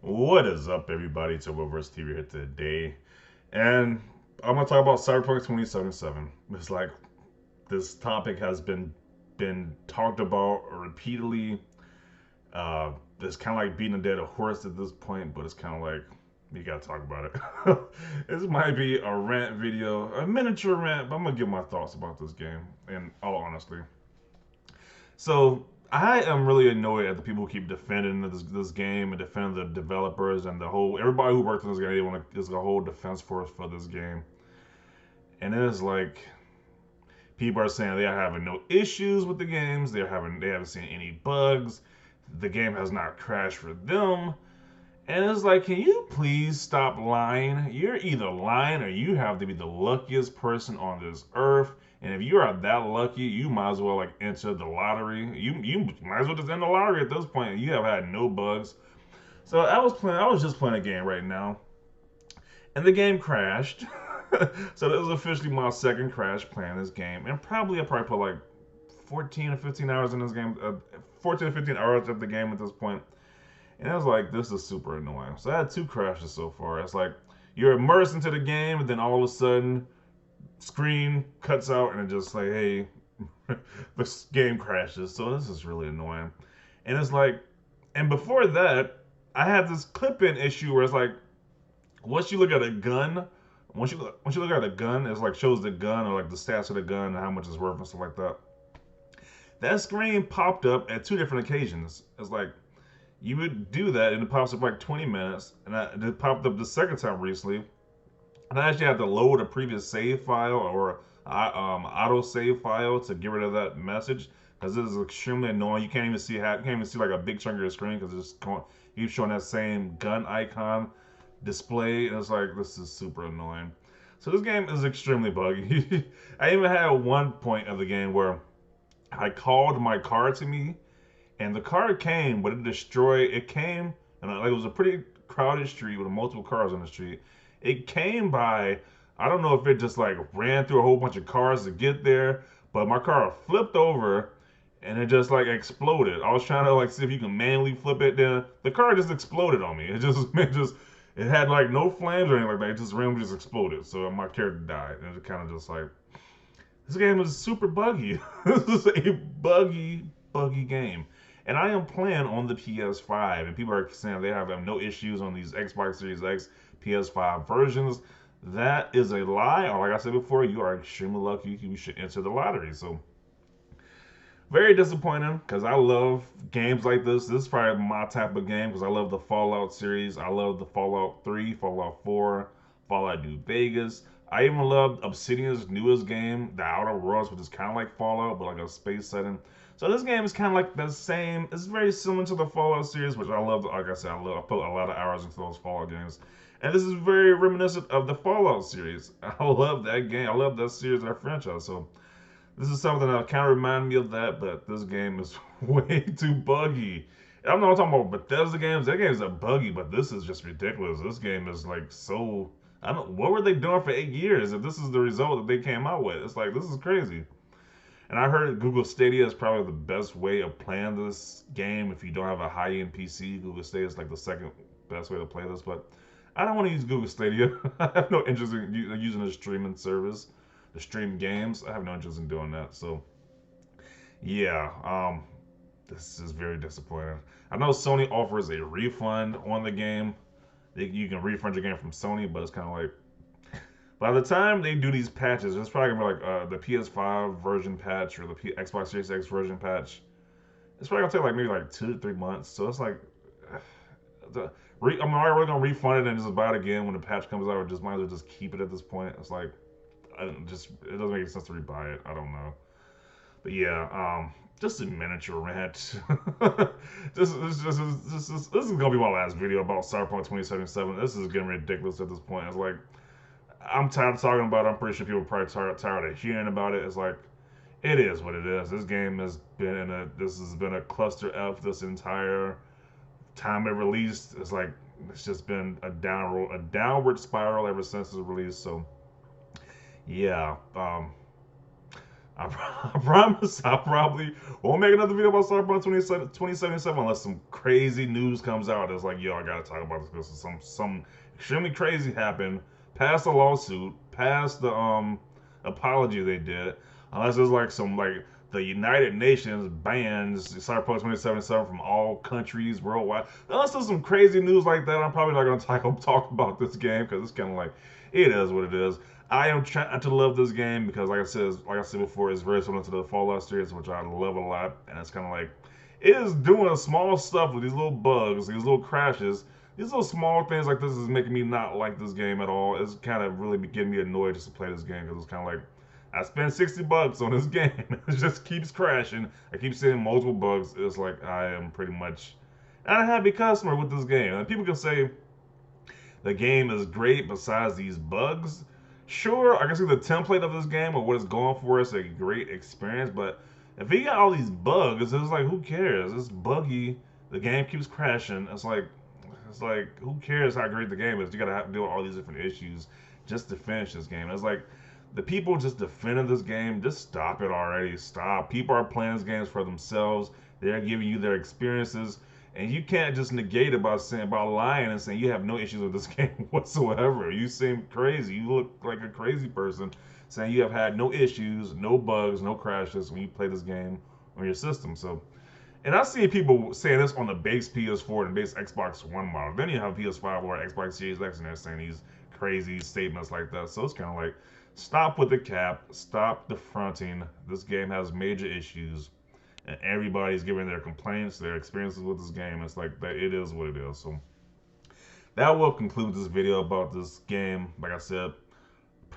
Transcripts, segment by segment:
What is up, everybody? It's Reverse TV here today, and I'm gonna talk about Cyberpunk 2077. It's like this topic has been talked about repeatedly. It's kind of like beating a dead horse at this point, but it's kind of like you gotta talk about it. This might be a rant video, a miniature rant, but I'm gonna give my thoughts about this game in all honesty. So I am really annoyed at the people who keep defending this game and defending the developers and the whole everybody who worked on this game. They want to is a whole defense force for this game, and it is like people are saying they are having no issues with the games. They haven't seen any bugs. The game has not crashed for them. And it's like, can you please stop lying? You're either lying or you have to be the luckiest person on this earth. And if you are that lucky, you might as well like enter the lottery. You might as well just enter the lottery at this point. You have had no bugs. So I was just playing a game right now, and the game crashed. So that was officially my second crash playing this game, and I probably put like 14 or 15 hours in this game. 14 or 15 hours of the game at this point. And I was like, this is super annoying. So I had two crashes so far. It's like you're immersed into the game, and then all of a sudden, screen cuts out, and it just like, hey, the game crashes. So this is really annoying. And it's like, and before that, I had this clip-in issue where it's like, once you look at a gun, once you look at a gun, it's like shows the gun or like the stats of the gun and how much it's worth and stuff like that. That screen popped up at two different occasions. It's like you would do that and it pops up like 20 minutes, and it popped up the second time recently, and I actually had to load a previous save file or auto save file to get rid of that message because this is extremely annoying. You can't even see like a big chunk of your screen because it's just keeps showing that same gun icon display, and it's like this is super annoying. So this game is extremely buggy. I even had one point of the game where I called my car to me, and the car came, but it destroyed. It came, and like it was a pretty crowded street with multiple cars on the street. It came by. I don't know if it just like ran through a whole bunch of cars to get there, but my car flipped over, and it just like exploded. I was trying to like see if you can manually flip it. Then the car just exploded on me. It had like no flames or anything like that. It just randomly just exploded. So my character died, and it kind of just like this game is super buggy. This is a buggy game. And I am playing on the PS5, and people are saying they have no issues on these Xbox Series X PS5 versions. That is a lie. Or like I said before, you are extremely lucky. You should enter the lottery. So very disappointing because I love games like this. This is probably my type of game because I love the Fallout series. I love the Fallout 3, Fallout 4, Fallout New Vegas. I even love Obsidian's newest game, The Outer Worlds, which is kind of like Fallout, but like a space setting. So this game is kind of like the same. It's very similar to the Fallout series, which I love. Like I said, I put a lot of hours into those Fallout games. And this is very reminiscent of the Fallout series. I love that game. I love that series, that franchise. So this is something that kind of remind me of that, but this game is way too buggy. I'm not talking about Bethesda games. That games are buggy, but this is just ridiculous. This game is like so. I don't. What were they doing for 8 years? If this is the result that they came out with, it's like this is crazy. And I heard Google Stadia is probably the best way of playing this game if you don't have a high-end PC. Google Stadia is like the second best way to play this, but I don't want to use Google Stadia. I have no interest in using a streaming service to stream games. I have no interest in doing that. So yeah, this is very disappointing. I know Sony offers a refund on the game. You can refund your game from Sony, but it's kind of like by the time they do these patches, it's probably gonna be like the PS5 version patch or the Xbox Series X version patch. It's probably gonna take like maybe like 2 to 3 months. So it's like, I'm already gonna refund it and just buy it again when the patch comes out, or just might as well just keep it at this point. It's like, it doesn't make sense to rebuy it. I don't know, but yeah, just a miniature rant. This is gonna be my last video about Cyberpunk 2077. This is getting ridiculous at this point. It's like I'm tired of talking about it. I'm pretty sure people are probably tired of hearing about it. It's like it is what it is. This game has been this has been a cluster F this entire time it released. It's just been a downward spiral ever since it's released. So yeah, I promise I probably won't make another video about Cyberpunk 2077 unless some crazy news comes out that's like, yo, I gotta talk about this because some extremely crazy happened past the lawsuit, past the apology they did, unless there's like some like the United Nations bans Cyberpunk 2077 from all countries worldwide. Unless there's some crazy news like that, I'm probably not gonna talk about this game because it's kind of like it is what it is. I am trying to love this game because, like I said before, it's very similar to the Fallout series, which I love a lot. And it's kind of like it is doing small stuff with these little bugs, these little crashes, these little small things like this is making me not like this game at all. It's kind of really getting me annoyed just to play this game because it's kind of like I spent $60 on this game. It just keeps crashing. I keep seeing multiple bugs. It's like I am pretty much not a happy customer with this game. And people can say the game is great besides these bugs. Sure, I can see the template of this game or what it's going for. It's a great experience, but if you got all these bugs, it's like who cares? It's buggy. The game keeps crashing. It's like who cares how great the game is? You gotta have to deal with all these different issues just to finish this game. It's like the people just defending this game. Just stop it already. Stop. People are playing these games for themselves. They're giving you their experiences. And you can't just negate it by lying and saying you have no issues with this game whatsoever. You seem crazy. You look like a crazy person saying you have had no issues, no bugs, no crashes when you play this game on your system. So, and I see people saying this on the base PS4 and base Xbox One model. Then you have PS5 or Xbox Series X and they're saying these crazy statements like that. So it's kind of like, stop with the cap, stop the fronting. This game has major issues. And everybody's giving their complaints, their experiences with this game. It's like that. It is what it is. So that will conclude this video about this game. Like I said,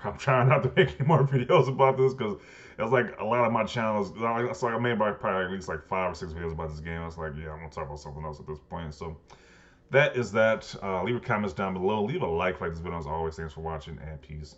I'm trying not to make any more videos about this because it's like a lot of my channels. It's like I made probably at least like 5 or 6 videos about this game. It's like, yeah, I'm gonna talk about something else at this point. So that is that. Leave your comments down below. Leave a like this video as always. Thanks for watching and peace.